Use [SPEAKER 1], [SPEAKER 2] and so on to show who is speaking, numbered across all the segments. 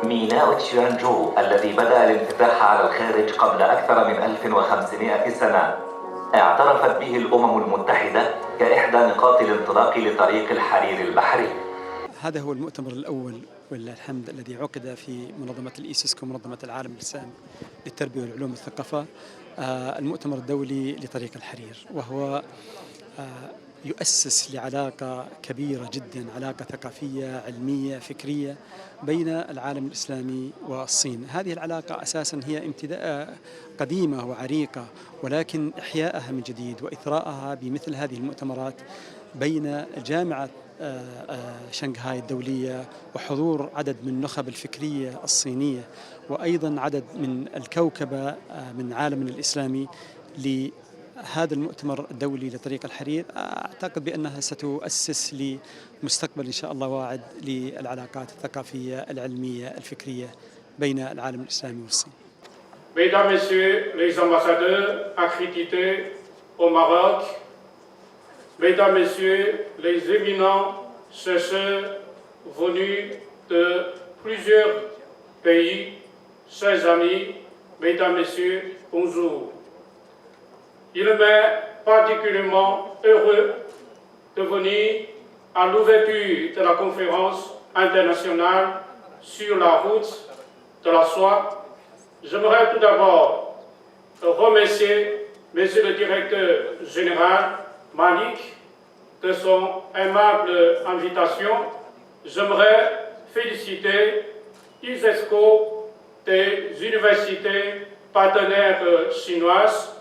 [SPEAKER 1] ميناء تشيانجو الذي بدأ الانفتاح على الخارج قبل أكثر من 1500 سنة اعترفت به الأمم المتحدة كإحدى نقاط الانطلاق لطريق الحرير البحري.
[SPEAKER 2] هذا هو المؤتمر الأول ولله الحمد الذي عقد في منظمة الإيسيسكو منظمة العالم الإسلامي للتربية والعلوم والثقافة، المؤتمر الدولي لطريق الحرير، وهو يؤسس لعلاقة كبيرة جدا، علاقة ثقافية علمية فكرية بين العالم الإسلامي والصين. هذه العلاقة أساسا هي امتداء قديمة وعريقة، ولكن إحيائها من جديد وإثراءها بمثل هذه المؤتمرات بين جامعة شنغهاي الدولية وحضور عدد من النخب الفكرية الصينية وأيضا عدد من الكوكبة من عالمنا الإسلامي لهذا المؤتمر الدولي لطريق الحرير. أعتقد بأنها ستؤسس لمستقبل إن شاء الله واعد للعلاقات الثقافية العلمية الفكرية بين العالم الإسلامي والصين.
[SPEAKER 3] Mesdames, Messieurs les ambassadeurs accrédités au Maroc, Mesdames, Messieurs les éminents chercheurs venus de plusieurs pays, chers amis, Mesdames, Messieurs, bonjour. Il m'est particulièrement heureux de venir à l'ouverture de la conférence internationale sur la route de la soie. J'aimerais tout d'abord remercier Monsieur le Directeur général Malik de son aimable invitation. J'aimerais féliciter ISESCO des universités partenaires chinoises.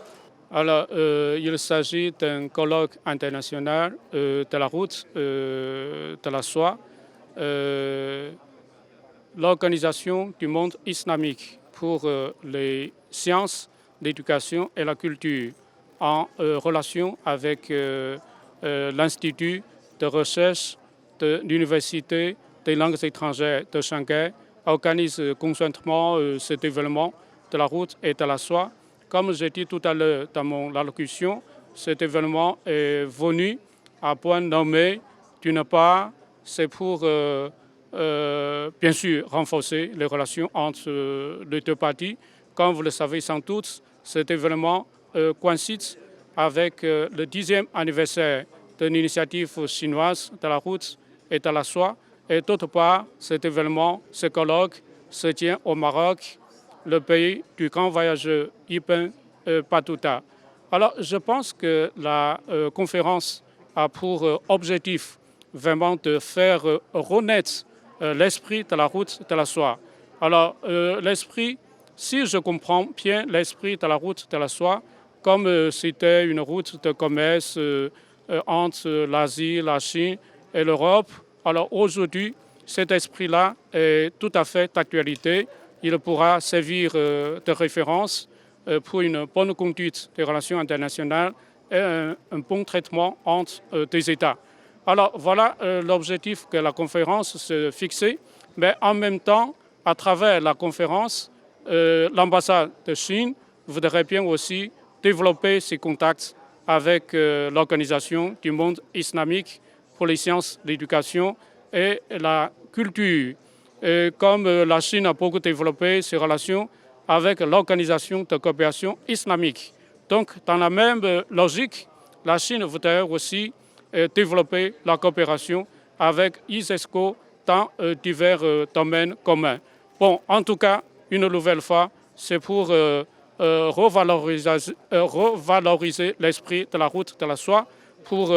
[SPEAKER 4] Alors, il s'agit d'un colloque international de la route de la soie, l'Organisation du monde islamique pour les sciences, l'éducation et la culture, en relation avec l'Institut de recherche de l'Université des langues étrangères de Shanghai, organise conjointement cet événement de la route et de la soie. Comme j'ai dit tout à l'heure dans mon allocution, cet événement est venu à point nommé. D'une part, c'est pour bien sûr renforcer les relations entre les deux parties. Comme vous le savez sans doute, cet événement coïncide avec le 10e anniversaire de l'initiative chinoise de la route et de la soie. Et d'autre part, cet événement, ce colloque, se tient au Maroc, le pays du grand voyageur Ibn Battuta. Alors, je pense que la conférence a pour objectif vraiment de faire renaître l'esprit de la route de la soie. Alors, l'esprit, si je comprends bien l'esprit de la route de la soie, comme c'était une route de commerce entre l'Asie, la Chine et l'Europe, alors aujourd'hui, cet esprit-là est tout à fait d'actualité. Il pourra servir de référence pour une bonne conduite des relations internationales et un bon traitement entre des États. Alors voilà l'objectif que la conférence s'est fixé, mais en même temps, à travers la conférence, l'ambassade de Chine voudrait bien aussi développer ses contacts avec l'Organisation du monde islamique pour les sciences, l'éducation et la culture. Et comme la Chine a beaucoup développé ses relations avec l'Organisation de coopération islamique. Donc, dans la même logique, la Chine voudrait aussi développer la coopération avec ISESCO dans divers domaines communs. Bon, en tout cas, une nouvelle fois, c'est pour revaloriser l'esprit de la route de la soie pour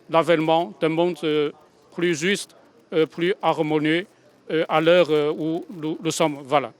[SPEAKER 4] l'avènement d'un monde plus juste, plus harmonieux à l'heure où nous sommes. Voilà.